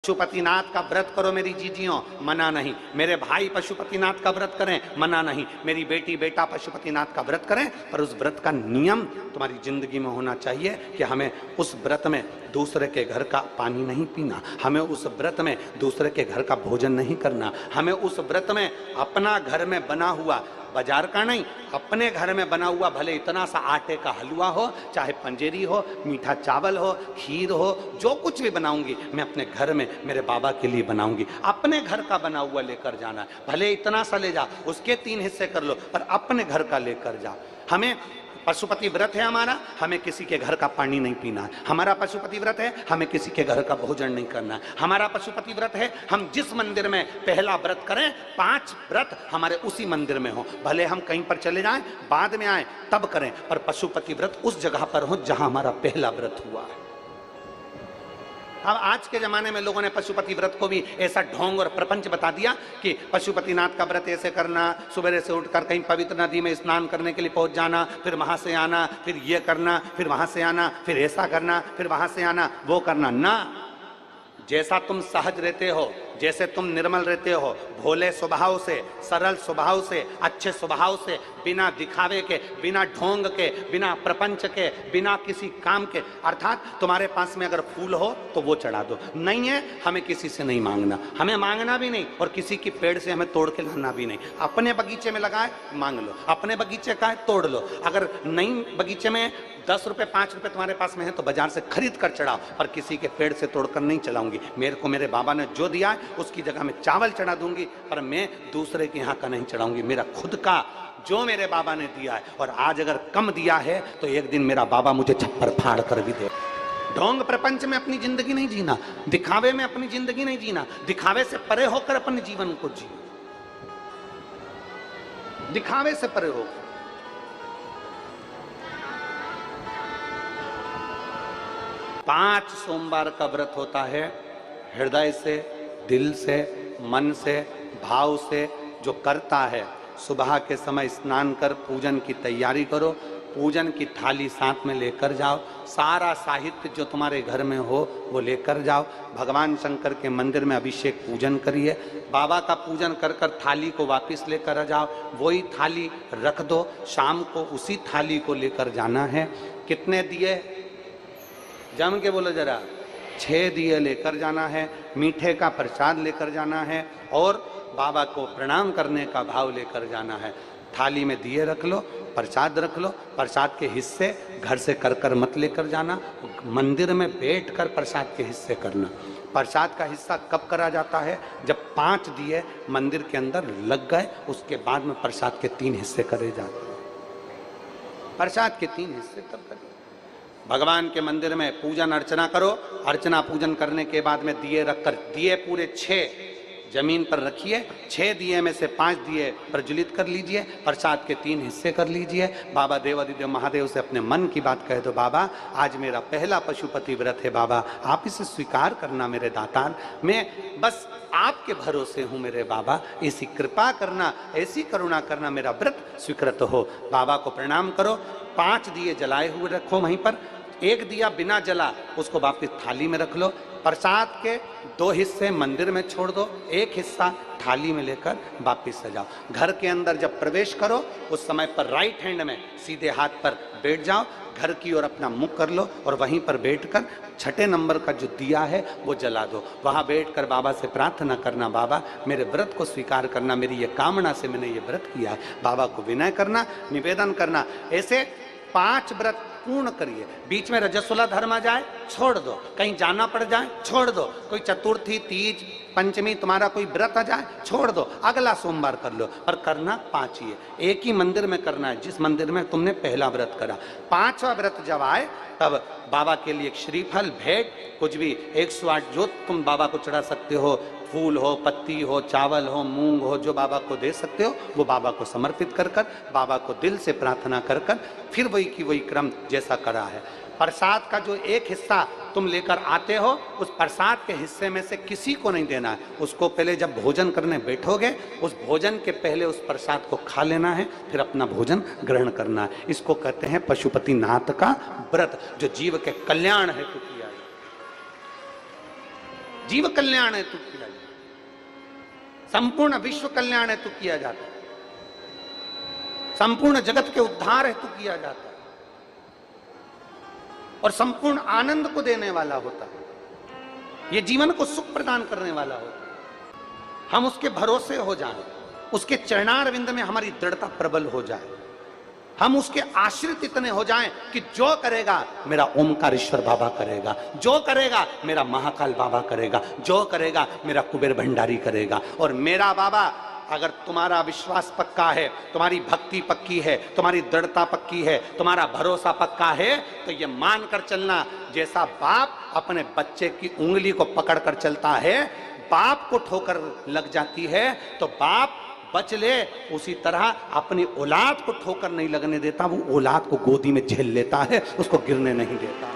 पशुपतिनाथ का व्रत करो मेरी जीजियों, मना नहीं। मेरे भाई पशुपतिनाथ का व्रत करें, मना नहीं। मेरी बेटी बेटा पशुपतिनाथ का व्रत करें, पर उस व्रत का नियम तुम्हारी जिंदगी में होना चाहिए कि हमें उस व्रत में दूसरे के घर का पानी नहीं पीना, हमें उस व्रत में दूसरे के घर का भोजन नहीं करना, हमें उस व्रत में अपना घर में बना हुआ, बाजार का नहीं, अपने घर में बना हुआ, भले इतना सा आटे का हलवा हो, चाहे पंजेरी हो, मीठा चावल हो, खीर हो, जो कुछ भी बनाऊंगी मैं अपने घर में मेरे बाबा के लिए बनाऊंगी। अपने घर का बना हुआ लेकर जाना है, भले इतना सा ले जा, उसके 3 हिस्से कर लो, पर अपने घर का लेकर जा। हमें पशुपति व्रत है हमारा, हमें किसी के घर का पानी नहीं पीना है। हमारा पशुपति व्रत है, हमें किसी के घर का भोजन नहीं करना है। हमारा पशुपति व्रत है, हम जिस मंदिर में पहला व्रत करें, 5 व्रत हमारे उसी मंदिर में हो, भले हम कहीं पर चले जाएं, बाद में आए तब करें, पर पशुपति व्रत उस जगह पर हो जहां हमारा पहला व्रत हुआ है। अब आज के जमाने में लोगों ने पशुपति व्रत को भी ऐसा ढोंग और प्रपंच बता दिया कि पशुपतिनाथ का व्रत ऐसे करना, सुबह से उठकर कहीं पवित्र नदी में स्नान करने के लिए पहुंच जाना, फिर वहां से आना, फिर ये करना, फिर वहां से आना, फिर ऐसा करना, फिर वहां से आना, वो करना ना। जैसा तुम सहज रहते हो, जैसे तुम निर्मल रहते हो, भोले स्वभाव से, सरल स्वभाव से, अच्छे स्वभाव से, बिना दिखावे के, बिना ढोंग के, बिना प्रपंच के, बिना किसी काम के, अर्थात तुम्हारे पास में अगर फूल हो तो वो चढ़ा दो, नहीं है हमें किसी से नहीं मांगना, हमें मांगना भी नहीं, और किसी की पेड़ से हमें तोड़ के लाना भी नहीं। अपने बगीचे में लगाए मांग लो, अपने बगीचे का है तोड़ लो, अगर नहीं बगीचे में 10 रुपए 5 रुपए तुम्हारे पास में है तो बाजार से खरीद कर चढ़ाओ, पर किसी के पेड़ से तोड़कर नहीं चलाऊंगी। मेरे को मेरे बाबा ने जो दिया है उसकी जगह में चावल चढ़ा दूंगी, पर मैं दूसरे के यहाँ का नहीं चढ़ाऊंगी। मेरा खुद का जो मेरे बाबा ने दिया है, और आज अगर कम दिया है तो एक दिन मेरा बाबा मुझे छप्पर फाड़ कर भी दे। ढोंग प्रपंच में अपनी जिंदगी नहीं जीना, दिखावे में अपनी जिंदगी नहीं जीना, दिखावे से परे होकर अपने जीवन को जियो, दिखावे से परे हो। पांच सोमवार का व्रत होता है, हृदय से, दिल से, मन से, भाव से जो करता है, सुबह के समय स्नान कर पूजन की तैयारी करो, पूजन की थाली साथ में लेकर जाओ, सारा साहित्य जो तुम्हारे घर में हो वो लेकर जाओ, भगवान शंकर के मंदिर में अभिषेक पूजन करिए, बाबा का पूजन कर कर थाली को वापस लेकर आ जाओ, वही थाली रख दो, शाम को उसी थाली को लेकर जाना है। कितने दिए जम के बोलो जरा, 6 दिए लेकर जाना है, मीठे का प्रसाद लेकर जाना है, और बाबा को प्रणाम करने का भाव लेकर जाना है। थाली में दिए रख लो, प्रसाद रख लो, प्रसाद के हिस्से घर से कर कर मत लेकर जाना, मंदिर में बैठकर प्रसाद के हिस्से करना। प्रसाद का हिस्सा कब करा जाता है? जब 5 दिए मंदिर के अंदर लग गए, उसके बाद में प्रसाद के 3 हिस्से करे जाते हैं। प्रसाद के 3 हिस्से तब करें। भगवान के मंदिर में पूजन अर्चना करो, अर्चना पूजन करने के बाद में दिए रखकर, दिए पूरे 6 जमीन पर रखिए, 6 दिए में से 5 दिए प्रज्वलित कर लीजिए, प्रसाद के 3 हिस्से कर लीजिए। बाबा देवादिदेव महादेव से अपने मन की बात कह दो, बाबा आज मेरा पहला पशुपति व्रत है, बाबा आप इसे स्वीकार करना मेरे दातार, मैं बस आपके भरोसे हूँ मेरे बाबा, ऐसी कृपा करना, ऐसी करुणा करना, मेरा व्रत स्वीकृत हो। बाबा को प्रणाम करो, 5 दिए जलाए हुए रखो वहीं पर, 1 दिया बिना जला उसको वापस थाली में रख लो, प्रसाद के 2 हिस्से मंदिर में छोड़ दो, 1 हिस्सा थाली में लेकर वापिस सजाओ। घर के अंदर जब प्रवेश करो उस समय पर राइट हैंड में सीधे हाथ पर बैठ जाओ, घर की ओर अपना मुख कर लो, और वहीं पर बैठकर 6ठे नंबर का जो दिया है वो जला दो। वहाँ बैठकर बाबा से प्रार्थना करना, बाबा मेरे व्रत को स्वीकार करना, मेरी ये कामना से मैंने ये व्रत किया है, बाबा को विनय करना, निवेदन करना। ऐसे 5 व्रत पूर्ण करिए। बीच में रजस्वला धर्म आ जाए छोड़ दो, कहीं जाना पड़ जाए छोड़ दो, कोई चतुर्थी, तीज, पंचमी तुम्हारा कोई व्रत आ जाए छोड़ दो, अगला सोमवार कर लो, पर करना 5 ही है, एक ही मंदिर में करना है जिस मंदिर में तुमने पहला व्रत करा। 5वां व्रत जब आए तब बाबा के लिए एक श्रीफल, भेंट, कुछ भी 108 जो तुम बाबा को चढ़ा सकते हो, फूल हो, पत्ती हो, चावल हो, मूंग हो, जो बाबा को दे सकते हो वो बाबा को समर्पित कर कर, बाबा को दिल से प्रार्थना कर कर, फिर वही की वही क्रम जैसा करा है। प्रसाद का जो 1 हिस्सा तुम लेकर आते हो, उस प्रसाद के हिस्से में से किसी को नहीं देना है, उसको पहले जब भोजन करने बैठोगे उस भोजन के पहले उस प्रसाद को खा लेना है, फिर अपना भोजन ग्रहण करना है। इसको कहते हैं पशुपतिनाथ का व्रत, जो जीव के कल्याण हेतु किया है। जीव कल्याण हेतु किया जाता है, संपूर्ण विश्व कल्याण हेतु किया जाता है, संपूर्ण जगत के उद्धार हेतु किया जाता है और संपूर्ण आनंद को देने वाला होता है, ये जीवन को सुख प्रदान करने वाला होता है। हम उसके भरोसे हो जाएं, उसके चरणारविंद में हमारी दृढ़ता प्रबल हो जाए, हम उसके आश्रित इतने हो जाएं कि जो करेगा मेरा ओमकारेश्वर बाबा करेगा, जो करेगा मेरा महाकाल बाबा करेगा, जो करेगा मेरा कुबेर भंडारी करेगा। और मेरा बाबा, अगर तुम्हारा विश्वास पक्का है, तुम्हारी भक्ति पक्की है, तुम्हारी दृढ़ता पक्की है, तुम्हारा भरोसा पक्का है, तो ये मान कर चलना, जैसा बाप अपने बच्चे की उंगली को पकड़ कर चलता है, बाप को ठोकर लग जाती है तो बाप बच ले, उसी तरह अपनी औलाद को ठोकर नहीं लगने देता, वो औलाद को गोदी में झेल लेता है, उसको गिरने नहीं देता।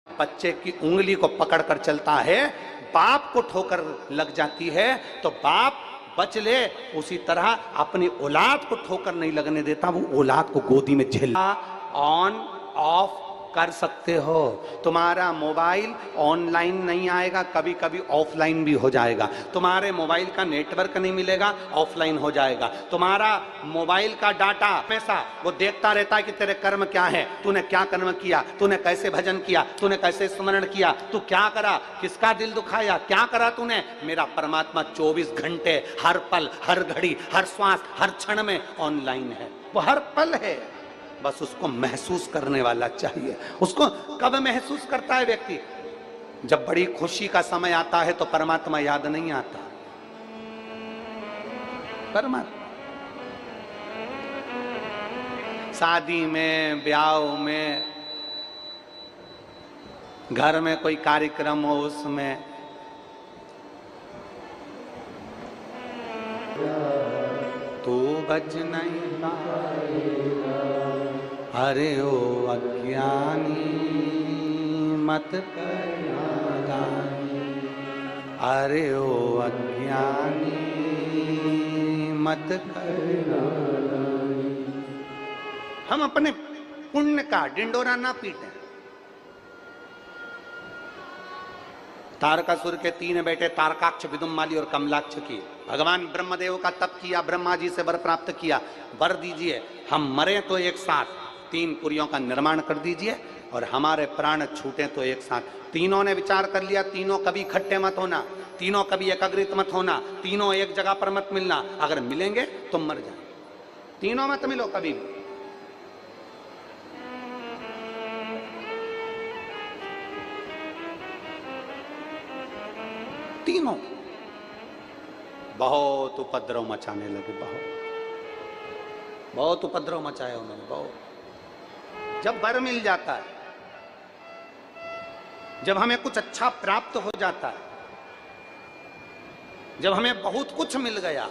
बच्चे की उंगली को पकड़ कर चलता है, बाप को ठोकर लग जाती है तो बाप बच ले, उसी तरह अपनी औलाद को ठोकर नहीं लगने देता, वो औलाद को गोदी में झेल। ऑन ऑफ कर सकते हो, तुम्हारा मोबाइल ऑनलाइन नहीं आएगा, कभी कभी ऑफलाइन भी हो जाएगा, तुम्हारे मोबाइल का नेटवर्क नहीं मिलेगा, ऑफलाइन हो जाएगा, तुम्हारा मोबाइल का डाटा हमेशा वो देखता रहता है कि तेरे कर्म क्या है, तूने क्या कर्म किया, तूने कैसे भजन किया, तूने कैसे स्मरण किया, तू क्या करा, किसका दिल दुखाया, क्या करा तूने। मेरा परमात्मा 24 घंटे हर पल, हर घड़ी, हर श्वास, हर क्षण में ऑनलाइन है, वो हर पल है, बस उसको महसूस करने वाला चाहिए। उसको कब महसूस करता है व्यक्ति? जब बड़ी खुशी का समय आता है तो परमात्मा याद नहीं आता। परमात्मा शादी में, ब्याह में, घर में कोई कार्यक्रम हो, उसमें तू बज नहीं पाएगा, अरे ओ अज्ञानी मत करना दानी, अरे ओ अज्ञानी मत करना दानी। हम अपने पुण्य का डिंडोरा ना पीटें। तारकासुर के 3 बेटे तारकाक्ष, विदुम्माली और कमलाक्ष की भगवान ब्रह्मदेव का तप किया, ब्रह्मा जी से वर प्राप्त किया, वर दीजिए हम मरे तो एक साथ 3 पुरियों का निर्माण कर दीजिए और हमारे प्राण छूटे तो एक साथ। तीनों ने विचार कर लिया, तीनों कभी इकट्ठे मत होना, तीनों कभी एकाग्रित मत होना, तीनों एक जगह पर मत मिलना, अगर मिलेंगे तो मर जाए, तीनों मत मिलो कभी भी। तीनों बहुत उपद्रव मचाने लगे, बहुत उपद्रव मचाया उन्होंने, बहुत। जब वर मिल जाता है, जब हमें कुछ अच्छा प्राप्त हो जाता है, जब हमें बहुत कुछ मिल गया,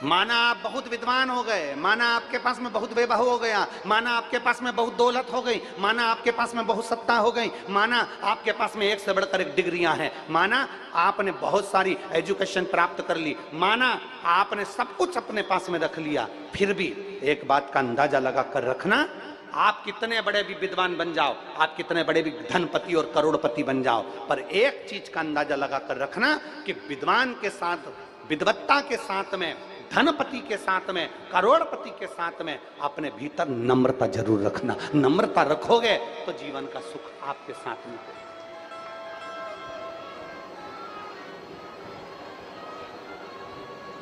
माना आप बहुत विद्वान हो गए, माना आपके पास में बहुत वैभव हो गया, माना आपके पास में बहुत दौलत हो गई, माना आपके पास में बहुत सत्ता हो गई, माना आपके पास में एक से बढ़कर एक डिग्रियां हैं, माना आपने बहुत सारी एजुकेशन प्राप्त कर ली, माना आपने सब कुछ अपने पास में रख लिया, फिर भी एक बात का अंदाजा लगा कर रखना, आप कितने बड़े भी विद्वान बन जाओ, आप कितने बड़े भी धनपति और करोड़पति बन जाओ, पर एक चीज का अंदाजा लगा कर रखना कि विद्वान के साथ, विद्वत्ता के साथ में, धनपति के साथ में, करोड़पति के साथ में अपने भीतर नम्रता जरूर रखना। नम्रता रखोगे तो जीवन का सुख आपके साथ में होगा।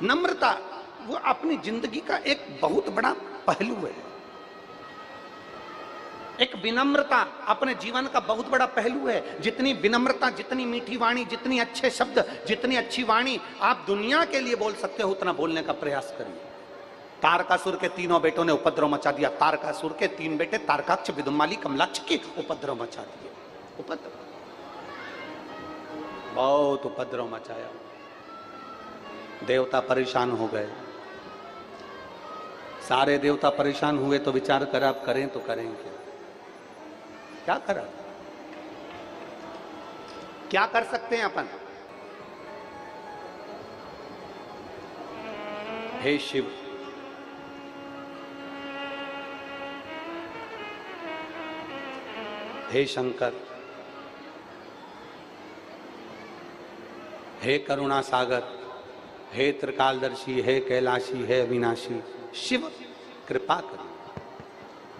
नम्रता वो अपनी जिंदगी का एक बहुत बड़ा पहलू है। एक विनम्रता अपने जीवन का बहुत बड़ा पहलू है। जितनी विनम्रता, जितनी मीठी वाणी, जितनी अच्छे शब्द, जितनी अच्छी वाणी आप दुनिया के लिए बोल सकते हो, उतना बोलने का प्रयास करिए। तारकासुर के 3 बेटों ने उपद्रव मचा दिया। तारकासुर के 3 बेटे तारकाक्ष, विदुम्माली, कमलाक्ष की उपद्रव मचा दिए। उपद्रव, बहुत उपद्रव मचाया। देवता परेशान हो गए। सारे देवता परेशान हुए तो विचार कर आप करें तो करें क्या करा, क्या कर सकते हैं अपन। हे शिव, हे शंकर, हे करुणा सागर, हे त्रिकालदर्शी, हे कैलाशी, हे अविनाशी, शिव कृपा करें,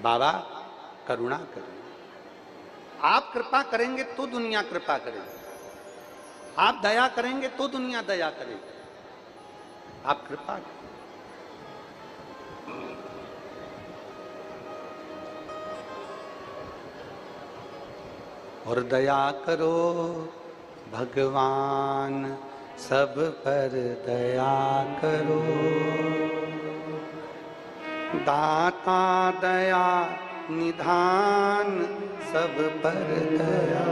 बाबा करुणा करें। आप कृपा करेंगे तो दुनिया कृपा करेगी, आप दया करेंगे तो दुनिया दया करेगी। आप कृपा करें। और दया करो भगवान, सब पर दया करो। दाता दया निधान, सब पर दया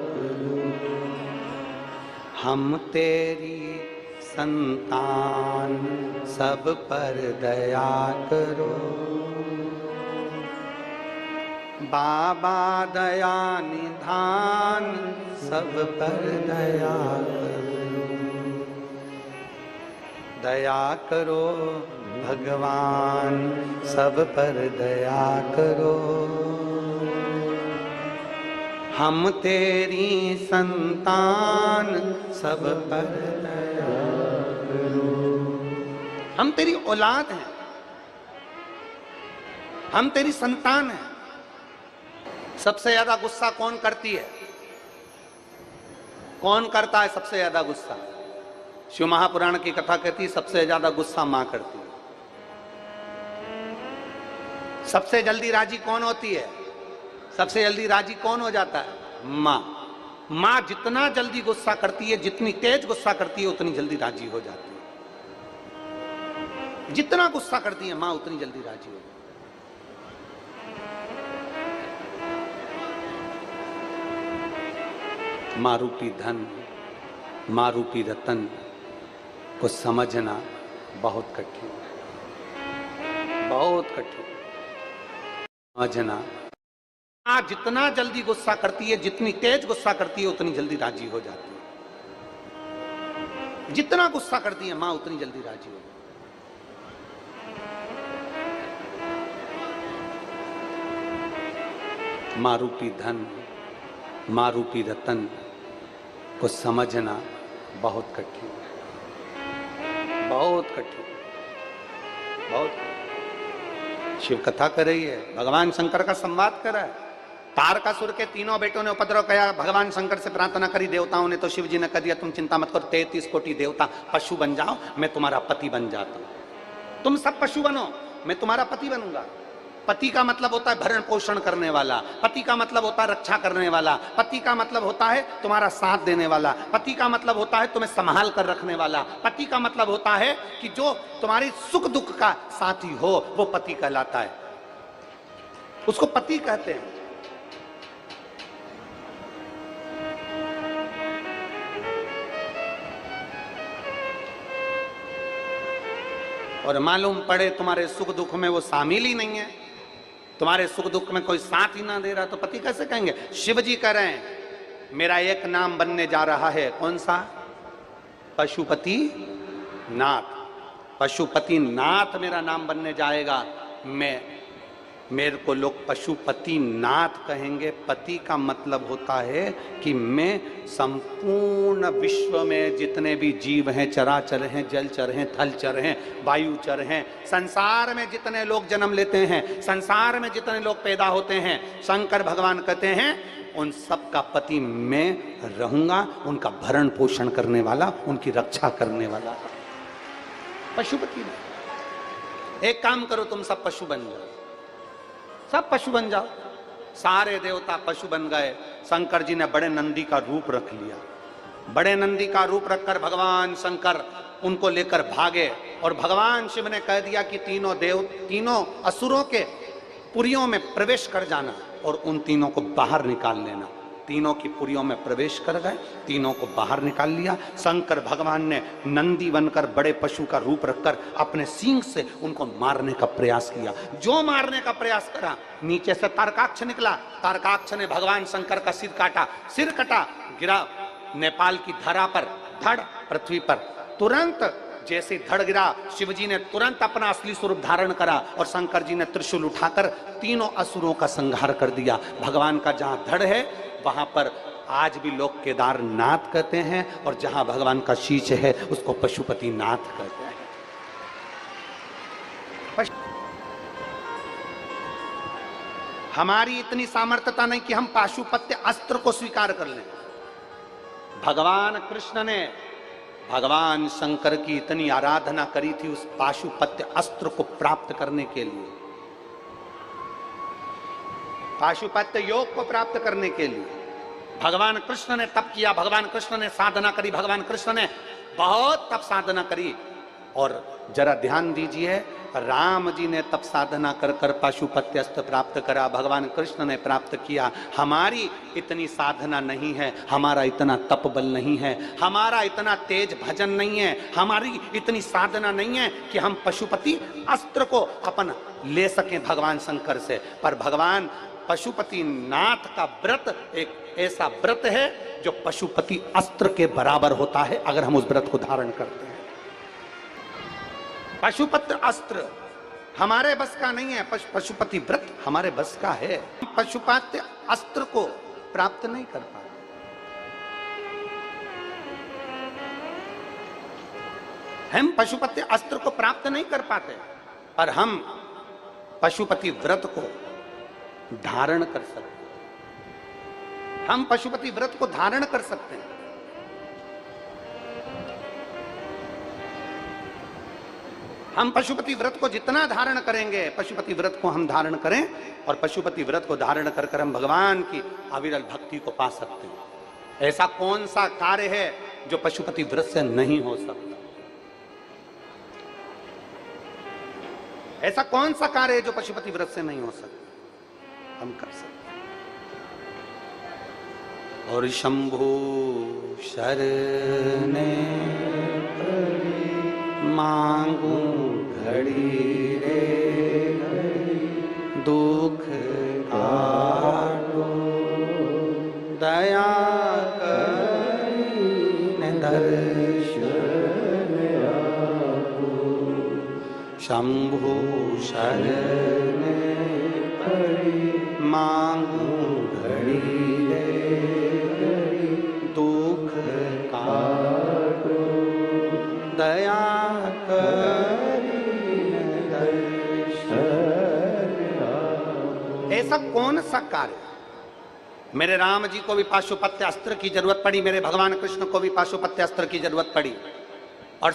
करो। हम तेरी संतान, सब पर दया करो। बाबा दया निधान, सब पर दया करो। दया करो भगवान, सब पर दया करो। हम तेरी संतान, सब पर दया करो। हम तेरी औलाद हैं, हम तेरी संतान हैं। सबसे ज्यादा गुस्सा कौन करती है? कौन करता है सबसे ज्यादा गुस्सा? शिव महापुराण की कथा कहती है सबसे ज्यादा गुस्सा मां करती है। सबसे जल्दी राजी कौन होती है? सबसे जल्दी राजी कौन हो जाता है? मां। मां जितना जल्दी गुस्सा करती है, जितनी तेज गुस्सा करती है, उतनी जल्दी राजी हो जाती है। जितना गुस्सा करती है मां, उतनी जल्दी राजी हो जाती है। मां रूपी धन, मां रूपी रतन को समझना बहुत कठिन, बहुत कठिन समझना। मां जितना जल्दी गुस्सा करती है, जितनी तेज गुस्सा करती है, उतनी जल्दी राजी हो जाती है। जितना गुस्सा करती है मां, उतनी जल्दी राजी हो जाती है। मां रूपी धन, मां रूपी रतन को समझना बहुत कठिन, बहुत कठिन, बहुत कठिन। शिव कथा कर रही है, भगवान शंकर का संवाद कर रहा है। तारकासुर के तीनों बेटों ने उपद्रव किया, भगवान शंकर से प्रार्थना करी देवताओं ने, तो शिव जी ने कह दिया तुम चिंता मत करो, 33 कोटि देवता पशु बन जाओ, मैं तुम्हारा पति बन जाता हूं। तुम सब पशु बनो, मैं तुम्हारा पति बनूंगा। पति का मतलब होता है भरण पोषण करने वाला, पति का मतलब होता है रक्षा करने वाला, पति का मतलब होता है तुम्हारा साथ देने वाला, पति का मतलब होता है तुम्हें संभाल कर रखने वाला, पति का मतलब होता है कि जो तुम्हारी सुख दुख का साथी हो, वो पति कहलाता है। उसको पति कहते हैं। और मालूम पड़े तुम्हारे सुख दुख में वो शामिल ही नहीं है, तुम्हारे सुख दुख में कोई साथ ही ना दे रहा, तो पति कैसे कहेंगे? शिव जी कह रहे हैं मेरा एक नाम बनने जा रहा है, कौन सा? पशुपति नाथ। पशुपति नाथ मेरा नाम बनने जाएगा। मेरे को लोग पशुपति नाथ कहेंगे। पति का मतलब होता है कि मैं संपूर्ण विश्व में जितने भी जीव हैं, चराचर हैं, जलचर हैं, थलचर हैं, वायुचर हैं, संसार में जितने लोग जन्म लेते हैं, संसार में जितने लोग पैदा होते हैं, शंकर भगवान कहते हैं उन सब का पति मैं रहूंगा, उनका भरण पोषण करने वाला, उनकी रक्षा करने वाला। पशुपति। एक काम करो, तुम सब पशु बन जाओ, सब पशु बन जाओ। सारे देवता पशु बन गए। शंकर जी ने बड़े नंदी का रूप रख लिया। बड़े नंदी का रूप रखकर भगवान शंकर उनको लेकर भागे, और भगवान शिव ने कह दिया कि तीनों असुरों के पुरियों में प्रवेश कर जाना और उन तीनों को बाहर निकाल लेना। तीनों की पुरियों में प्रवेश कर गए, तीनों को बाहर निकाल लिया। शंकर भगवान ने नंदी बनकर बड़े पशु का रूप रखकर अपने सींग से उनको मारने का प्रयास किया। जो मारने का प्रयास करा, नीचे से तारकाक्ष निकला। तारकाक्ष ने भगवान शंकर का सिर काटा, सिर कटा, गिरा नेपाल की धरा पर, धड़ पृथ्वी पर। तुरंत जैसे धड़ गिरा, शिवजी ने तुरंत अपना असली स्वरूप धारण करा और शंकर जी ने त्रिशूल उठाकर तीनों असुरों का संहार कर दिया। भगवान का जहां धड़ है वहां पर आज भी लोग केदारनाथ कहते हैं और जहां भगवान का शीश है उसको पशुपतिनाथ कहते हैं। हमारी इतनी सामर्थ्यता नहीं कि हम पाशुपत्य अस्त्र को स्वीकार कर लें। भगवान कृष्ण ने भगवान शंकर की इतनी आराधना करी थी उस पाशुपत्य अस्त्र को प्राप्त करने के लिए, पाशुपत्य योग को प्राप्त करने के लिए। भगवान कृष्ण ने तप किया, भगवान कृष्ण ने साधना करी, भगवान कृष्ण ने बहुत तप साधना करी। और जरा ध्यान दीजिए, राम जी ने तप साधना कर कर पाशुपत्य अस्त्र प्राप्त करा, भगवान कृष्ण ने प्राप्त किया। हमारी इतनी साधना नहीं है, हमारा इतना तप बल नहीं है, हमारा इतना तेज भजन नहीं है, हमारी इतनी साधना नहीं है कि हम पशुपति अस्त्र को अपन ले सकें भगवान शंकर से। पर भगवान पशुपतिनाथ का व्रत एक ऐसा व्रत है जो पशुपति अस्त्र के बराबर होता है अगर हम उस व्रत को धारण करते हैं। पशुपति अस्त्र हमारे बस का नहीं है, पशुपति व्रत हमारे बस का है। हम पशुपति अस्त्र को प्राप्त नहीं कर पाते। हम पशुपति अस्त्र को प्राप्त नहीं कर पाते, पर हम पशुपति व्रत को धारण कर सकते हैं। हम पशुपति व्रत को धारण कर सकते हैं। हम पशुपति व्रत को जितना धारण करेंगे, पशुपति व्रत को हम धारण करें और पशुपति व्रत को धारण कर कर हम भगवान की अविरल भक्ति को पा सकते हैं। ऐसा कौन सा कार्य है जो पशुपति व्रत से नहीं हो सकता? ऐसा कौन सा कार्य है जो पशुपति व्रत से नहीं हो सकता? हम कर सकते हैं। और शंभु शरणे मांगू घड़ी रे दुख काटो दया करीने दर्शन आपो। शंभु शरणे मांगू घड़ी रे दुख काटो दया ऐसा कौन सा कार्य? मेरे राम जी को भी पाशुपत्य अस्त्र की जरूरत पड़ी, मेरे भगवान कृष्ण को भी पाशुपत्य अस्त्र की जरूरत पड़ी। और